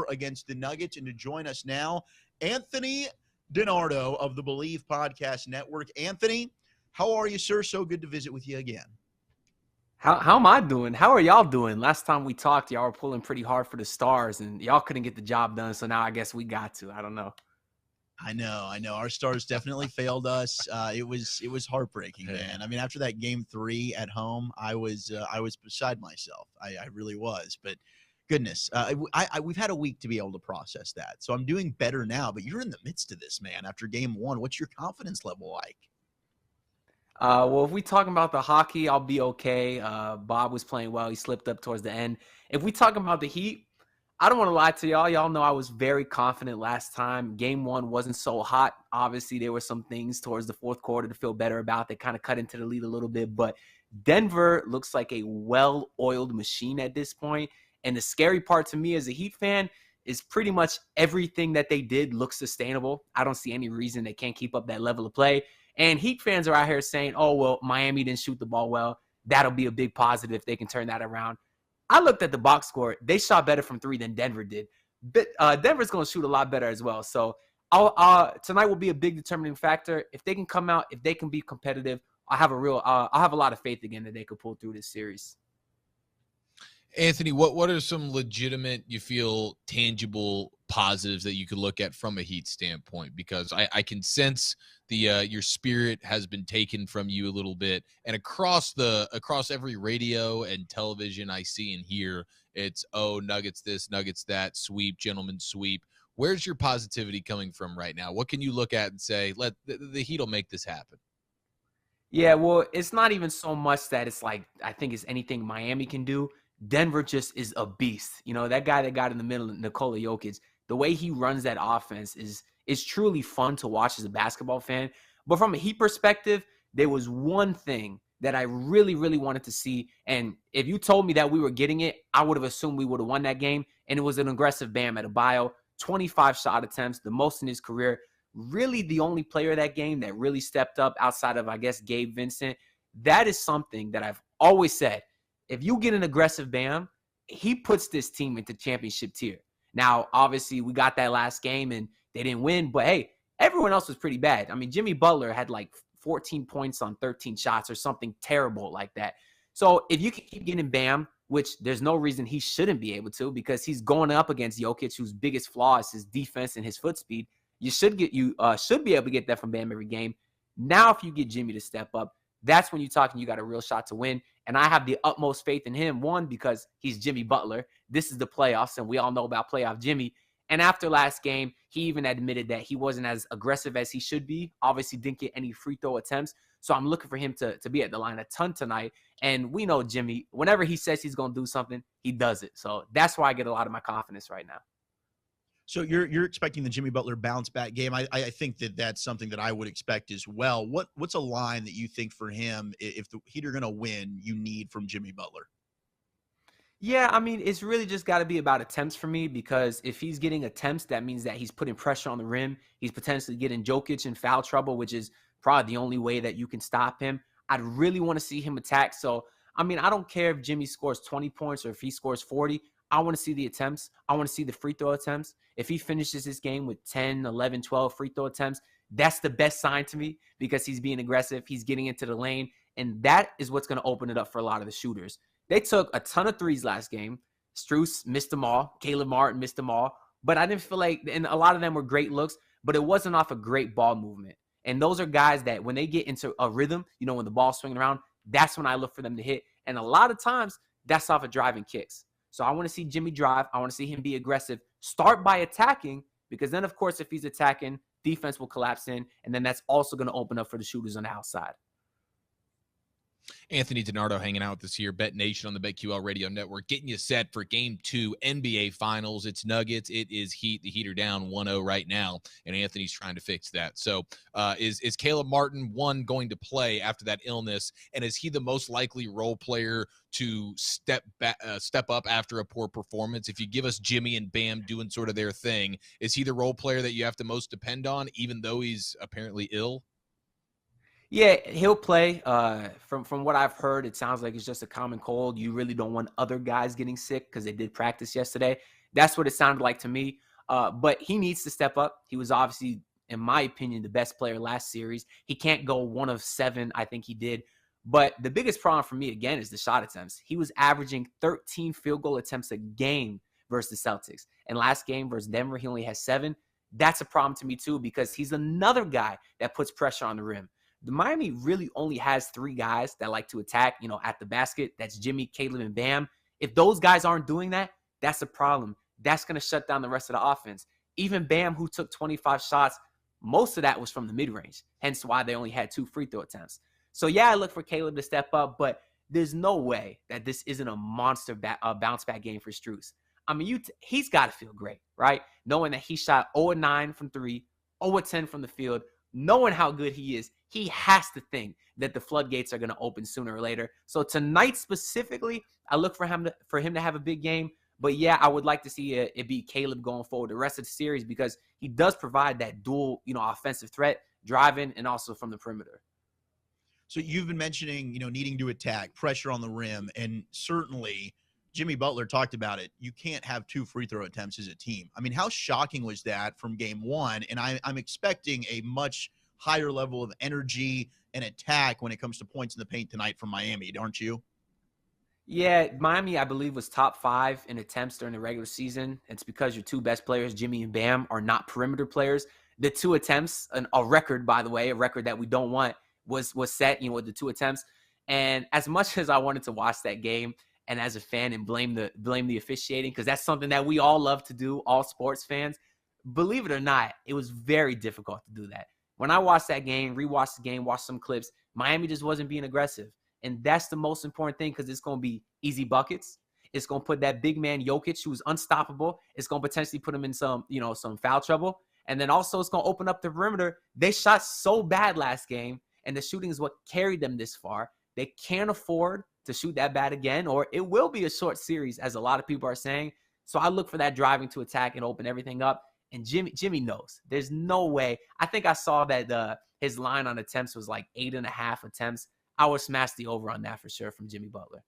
against the Nuggets. And to join us now, Anthony DiNardo of the Believe Podcast Network. Anthony, how are you, sir? So good to visit with you again. How am I doing? How are y'all doing? Last time we talked, y'all were pulling pretty hard for the Stars, and y'all couldn't get the job done, so now I guess we got to. I don't know. I know. Our Stars definitely failed us. It was heartbreaking, man. I mean, after that Game 3 at home, I was beside myself. I really was. But goodness, we've had a week to be able to process that. So I'm doing better now. But you're in the midst of this, man. After Game 1, what's your confidence level like? Well, if we talking about the hockey, I'll be okay. Bob was playing well. He slipped up towards the end. If we talking about the Heat, I don't want to lie to y'all. Y'all know I was very confident last time. Game 1 wasn't so hot. Obviously, there were some things towards the fourth quarter to feel better about that kind of cut into the lead a little bit. But Denver looks like a well-oiled machine at this point. And the scary part to me as a Heat fan is pretty much everything that they did looks sustainable. I don't see any reason they can't keep up that level of play. And Heat fans are out here saying, oh, well, Miami didn't shoot the ball well. That'll be a big positive if they can turn that around. I looked at the box score. They shot better from 3 than Denver did. But Denver's going to shoot a lot better as well. So tonight will be a big determining factor. If they can come out, if they can be competitive, I'll have a lot of faith again that they could pull through this series. Anthony, what are some legitimate, you feel, tangible positives that you could look at from a Heat standpoint? Because I can sense your spirit has been taken from you a little bit, and across every radio and television I see and hear, it's Nuggets this, Nuggets that, sweep, gentlemen sweep. Where's your positivity coming from right now? What can you look at and say, let the Heat will make this happen? Yeah, well, it's not even so much that it's like I think it's anything Miami can do. Denver just is a beast. You know, that guy that got in the middle, Nikola Jokic, the way he runs that offense is truly fun to watch as a basketball fan. But from a Heat perspective, there was one thing that I really, really wanted to see. And if you told me that we were getting it, I would have assumed we would have won that game. And it was an aggressive Bam Adebayo, 25 shot attempts, the most in his career. Really the only player that game that really stepped up outside of, I guess, Gabe Vincent. That is something that I've always said. If you get an aggressive Bam, he puts this team into championship tier. Now, obviously, we got that last game and they didn't win, but hey, everyone else was pretty bad. I mean, Jimmy Butler had like 14 points on 13 shots or something terrible like that. So if you can keep getting Bam, which there's no reason he shouldn't be able to because he's going up against Jokic, whose biggest flaw is his defense and his foot speed. You should be able to get that from Bam every game. Now, if you get Jimmy to step up, that's when you're talking you got a real shot to win. And I have the utmost faith in him, one, because he's Jimmy Butler. This is the playoffs, and we all know about playoff Jimmy. And after last game, he even admitted that he wasn't as aggressive as he should be. Obviously, didn't get any free throw attempts. So I'm looking for him to be at the line a ton tonight. And we know Jimmy, whenever he says he's going to do something, he does it. So that's why I get a lot of my confidence right now. So you're expecting the Jimmy Butler bounce back game. I think that's something that I would expect as well. What's a line that you think for him, if the Heat are going to win, you need from Jimmy Butler? Yeah, I mean, it's really just got to be about attempts for me because if he's getting attempts, that means that he's putting pressure on the rim. He's potentially getting Jokic in foul trouble, which is probably the only way that you can stop him. I'd really want to see him attack. So, I mean, I don't care if Jimmy scores 20 points or if he scores 40. I want to see the attempts. I want to see the free throw attempts. If he finishes this game with 10, 11, 12 free throw attempts, that's the best sign to me because he's being aggressive. He's getting into the lane, and that is what's going to open it up for a lot of the shooters. They took a ton of threes last game. Strus missed them all. Caleb Martin missed them all. But I didn't feel like, and a lot of them were great looks, but it wasn't off a great ball movement. And those are guys that when they get into a rhythm, you know, when the ball's swinging around, that's when I look for them to hit. And a lot of times, that's off of driving kicks. So I want to see Jimmy drive. I want to see him be aggressive. Start by attacking because then, of course, if he's attacking, defense will collapse in, and then that's also going to open up for the shooters on the outside. Anthony DiNardo hanging out this year, Bet Nation on the BetQL Radio Network, getting you set for Game 2 NBA Finals. It's Nuggets. It is Heat. The Heat are down 1-0 right now, and Anthony's trying to fix that. So is Caleb Martin, one, going to play after that illness, and is he the most likely role player to step up after a poor performance? If you give us Jimmy and Bam doing sort of their thing, is he the role player that you have to most depend on, even though he's apparently ill? Yeah, he'll play. From what I've heard, it sounds like it's just a common cold. You really don't want other guys getting sick because they did practice yesterday. That's what it sounded like to me. But he needs to step up. He was obviously, in my opinion, the best player last series. He can't go 1 of 7. I think he did. But the biggest problem for me, again, is the shot attempts. He was averaging 13 field goal attempts a game versus the Celtics. And last game versus Denver, he only has 7. That's a problem to me, too, because he's another guy that puts pressure on the rim. The Miami really only has 3 guys that like to attack, at the basket. That's Jimmy, Caleb, and Bam. If those guys aren't doing that, that's a problem. That's going to shut down the rest of the offense. Even Bam, who took 25 shots, most of that was from the mid-range, hence why they only had 2 free throw attempts. So, yeah, I look for Caleb to step up, but there's no way that this isn't a monster bounce-back game for Strus. I mean, he's got to feel great, right? Knowing that he shot 0-9 from 3, 0-10 from the field, knowing how good he is, he has to think that the floodgates are going to open sooner or later. So tonight specifically, I look for him to have a big game. But, yeah, I would like to see it be Caleb going forward the rest of the series because he does provide that dual, offensive threat, driving, and also from the perimeter. So you've been mentioning, needing to attack, pressure on the rim, and certainly Jimmy Butler talked about it. You can't have 2 free throw attempts as a team. I mean, how shocking was that from game 1? And I'm expecting a much higher level of energy and attack when it comes to points in the paint tonight from Miami, aren't you? Yeah, Miami, I believe, was top 5 in attempts during the regular season. It's because your 2 best players, Jimmy and Bam, are not perimeter players. The 2 attempts, a record, by the way, a record that we don't want, was set, with the 2 attempts. And as much as I wanted to watch that game and as a fan and blame the officiating, because that's something that we all love to do, all sports fans, believe it or not, it was very difficult to do that. When I watched that game, rewatched the game, watched some clips, Miami just wasn't being aggressive. And that's the most important thing because it's going to be easy buckets. It's going to put that big man Jokic, who's unstoppable. It's going to potentially put him in some foul trouble. And then also it's going to open up the perimeter. They shot so bad last game, and the shooting is what carried them this far. They can't afford to shoot that bad again, or it will be a short series, as a lot of people are saying. So I look for that driving to attack and open everything up. And Jimmy knows. There's no way. I think I saw that his line on attempts was like 8.5 attempts. I would smash the over on that for sure from Jimmy Butler.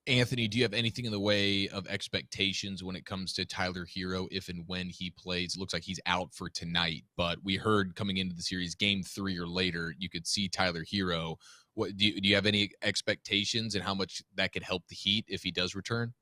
Anthony, do you have anything in the way of expectations when it comes to Tyler Herro if and when he plays? It looks like he's out for tonight, but we heard coming into the series, game 3 or later, you could see Tyler Herro. What do you have any expectations and how much that could help the Heat if he does return?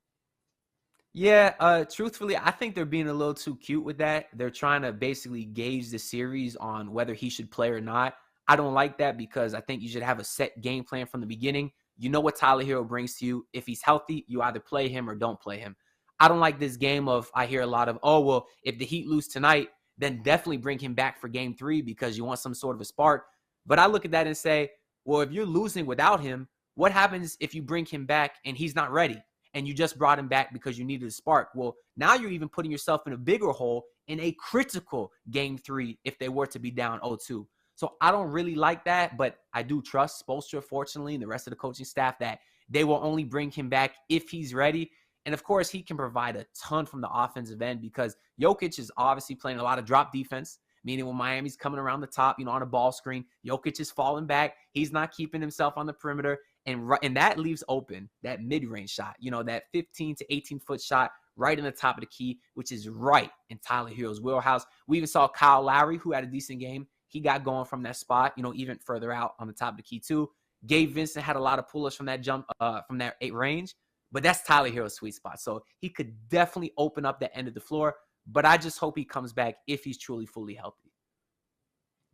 Yeah, truthfully, I think they're being a little too cute with that. They're trying to basically gauge the series on whether he should play or not. I don't like that because I think you should have a set game plan from the beginning. You know what Tyler Herro brings to you. If he's healthy, you either play him or don't play him. I don't like this game of, I hear a lot of, oh, well, if the Heat lose tonight, then definitely bring him back for game 3 because you want some sort of a spark. But I look at that and say, well, if you're losing without him, what happens if you bring him back and he's not ready and you just brought him back because you needed a spark? Well, now you're even putting yourself in a bigger hole in a critical game 3 if they were to be down 0-2. So I don't really like that, but I do trust Spoelstra, fortunately, and the rest of the coaching staff that they will only bring him back if he's ready. And, of course, he can provide a ton from the offensive end because Jokic is obviously playing a lot of drop defense, meaning when Miami's coming around the top, on a ball screen, Jokic is falling back. He's not keeping himself on the perimeter, and that leaves open that mid-range shot, that 15 to 18-foot shot right in the top of the key, which is right in Tyler Herro's wheelhouse. We even saw Kyle Lowry, who had a decent game. He got going from that spot, even further out on the top of the key too. Gabe Vincent had a lot of pullers from that jump, from that 8 range, but that's Tyler Herro's sweet spot. So he could definitely open up the end of the floor, but I just hope he comes back if he's truly fully healthy.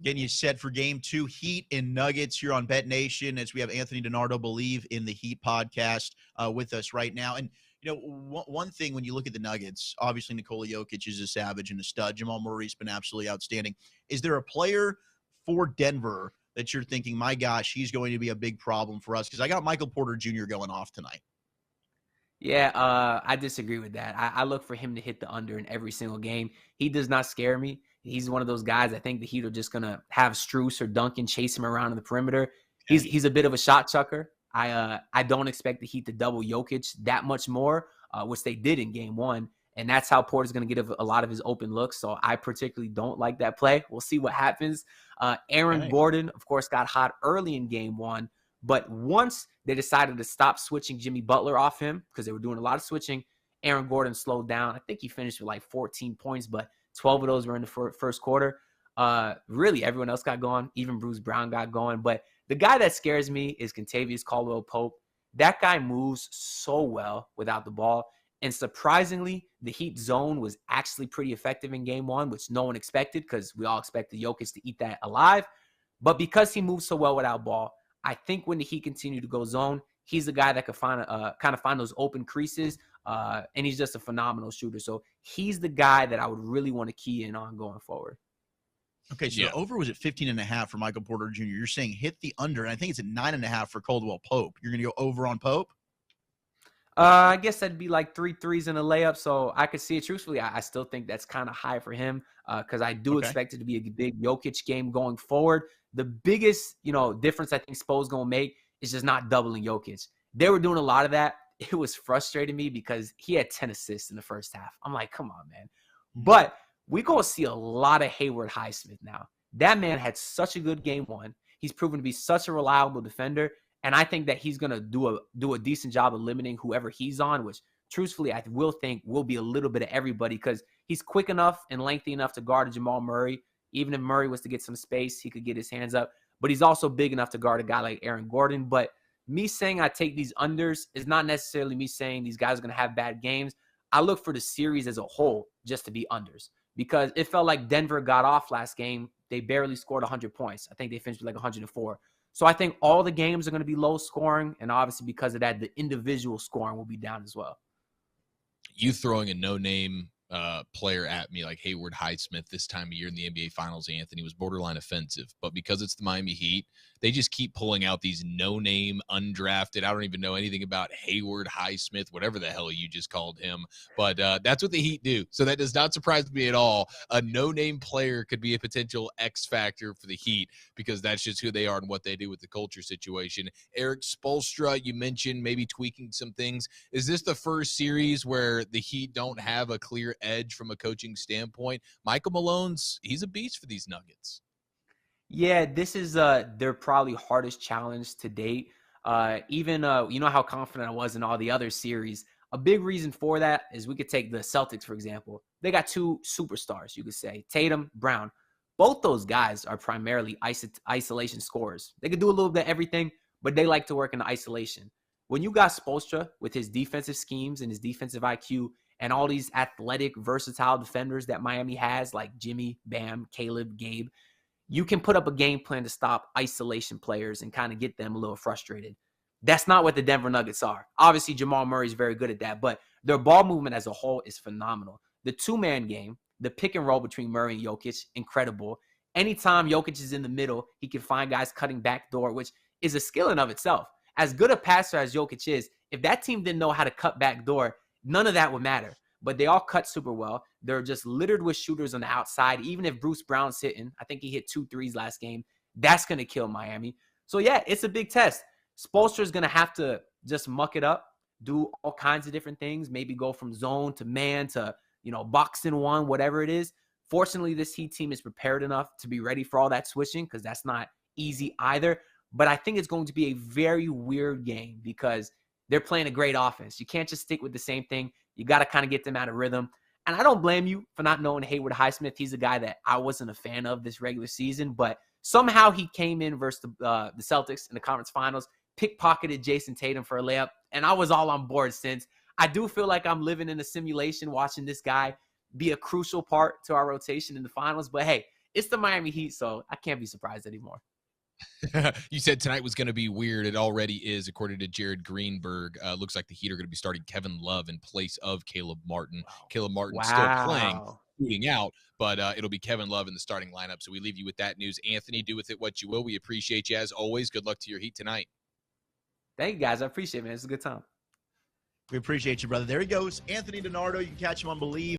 Getting you set for game 2, Heat and Nuggets here on Bet Nation as we have Anthony DiNardo Believe in the Heat podcast with us right now. And, one thing when you look at the Nuggets, obviously Nikola Jokic is a savage and a stud. Jamal Murray's been absolutely outstanding. Is there a player for Denver that you're thinking, my gosh, he's going to be a big problem for us? Because I got Michael Porter Jr. going off tonight. Yeah, I disagree with that. I look for him to hit the under in every single game. He does not scare me. He's one of those guys I think the Heat are just going to have Strus or Duncan chase him around in the perimeter. He's a bit of a shot chucker. I don't expect the Heat to double Jokic that much more, which they did in game 1. And that's how Porter's going to get a lot of his open looks. So I particularly don't like that play. We'll see what happens. Aaron Gordon, of course, got hot early in game 1. But once they decided to stop switching Jimmy Butler off him, because they were doing a lot of switching, Aaron Gordon slowed down. I think he finished with like 14 points, but 12 of those were in the first quarter. Really, everyone else got going. Even Bruce Brown got going. But the guy that scares me is Kentavious Caldwell-Pope. That guy moves so well without the ball. And surprisingly, the Heat zone was actually pretty effective in game one, which no one expected because we all expected Jokic to eat that alive. But because he moves so well without ball, I think when the Heat continue to go zone, he's the guy that could find those open creases, and he's just a phenomenal shooter. So he's the guy that I would really want to key in on going forward. Okay, so the over was at 15.5 for Michael Porter Jr. You're saying hit the under, and I think it's at 9.5 for Caldwell-Pope. You're going to go over on Pope? I guess that'd be like 3 threes and a layup, so I could see it. Truthfully, I still think that's kind of high for him because I do expect it to be a big Jokic game going forward. The biggest, difference I think Spo's going to make is just not doubling Jokic. They were doing a lot of that. It was frustrating me because he had 10 assists in the first half. I'm like, come on, man. But we're going to see a lot of Hayward Highsmith now. That man had such a good game one. He's proven to be such a reliable defender. And I think that he's going to do a decent job of limiting whoever he's on, which truthfully I will think will be a little bit of everybody because he's quick enough and lengthy enough to guard Jamal Murray. Even if Murray was to get some space, he could get his hands up. But he's also big enough to guard a guy like Aaron Gordon. But me saying I take these unders is not necessarily me saying these guys are going to have bad games. I look for the series as a whole just to be unders because it felt like Denver got off last game. They barely scored 100 points. I think they finished with like 104. So I think all the games are going to be low scoring, and obviously because of that, the individual scoring will be down as well. You throwing a no-name player at me like Hayward Highsmith this time of year in the NBA Finals, Anthony, was borderline offensive. But because it's the Miami Heat, they just keep pulling out these no-name, undrafted. I don't even know anything about Hayward Highsmith, whatever the hell you just called him. But that's what the Heat do. So that does not surprise me at all. A no-name player could be a potential X factor for the Heat because that's just who they are and what they do with the culture situation. Eric Spoelstra, you mentioned maybe tweaking some things. Is this the first series where the Heat don't have a clear edge from a coaching standpoint? Michael Malone's, he's a beast for these Nuggets. Yeah, this is their probably hardest challenge to date. Even you know how confident I was in all the other series. A big reason for that is we could take the Celtics, for example. They got two superstars, you could say, Tatum, Brown. Both those guys are primarily isolation scorers. They could do a little bit of everything, but they like to work in the isolation. When you got Spoelstra with his defensive schemes and his defensive IQ and all these athletic, versatile defenders that Miami has, like Jimmy, Bam, Caleb, Gabe, you can put up a game plan to stop isolation players and kind of get them a little frustrated. That's not what the Denver Nuggets are. Obviously, Jamal Murray is very good at that, but their ball movement as a whole is phenomenal. The two-man game, the pick and roll between Murray and Jokic, incredible. Anytime Jokic is in the middle, he can find guys cutting back door, which is a skill in of itself. As good a passer as Jokic is, if that team didn't know how to cut back door, none of that would matter. But they all cut super well. They're just littered with shooters on the outside. Even if Bruce Brown's hitting, I think he hit 2 threes last game, that's going to kill Miami. So, yeah, it's a big test. Spoelstra's going to have to just muck it up, do all kinds of different things, maybe go from zone to man to, box in one, whatever it is. Fortunately, this Heat team is prepared enough to be ready for all that switching because that's not easy either. But I think it's going to be a very weird game because they're playing a great offense. You can't just stick with the same thing. You got to kind of get them out of rhythm. And I don't blame you for not knowing Hayward Highsmith. He's a guy that I wasn't a fan of this regular season, but somehow he came in versus the Celtics in the conference finals, pickpocketed Jason Tatum for a layup, and I was all on board since. I do feel like I'm living in a simulation watching this guy be a crucial part to our rotation in the finals. But, hey, it's the Miami Heat, so I can't be surprised anymore. You said tonight was going to be weird. It already is, according to Jared Greenberg. Looks like the Heat are going to be starting Kevin Love in place of Caleb Martin. Wow. Caleb Martin still playing, shooting out, but it'll be Kevin Love in the starting lineup. So we leave you with that news. Anthony, do with it what you will. We appreciate you as always. Good luck to your Heat tonight. Thank you, guys. I appreciate it, man. It's a good time. We appreciate you, brother. There he goes, Anthony DiNardo. You can catch him on Believe.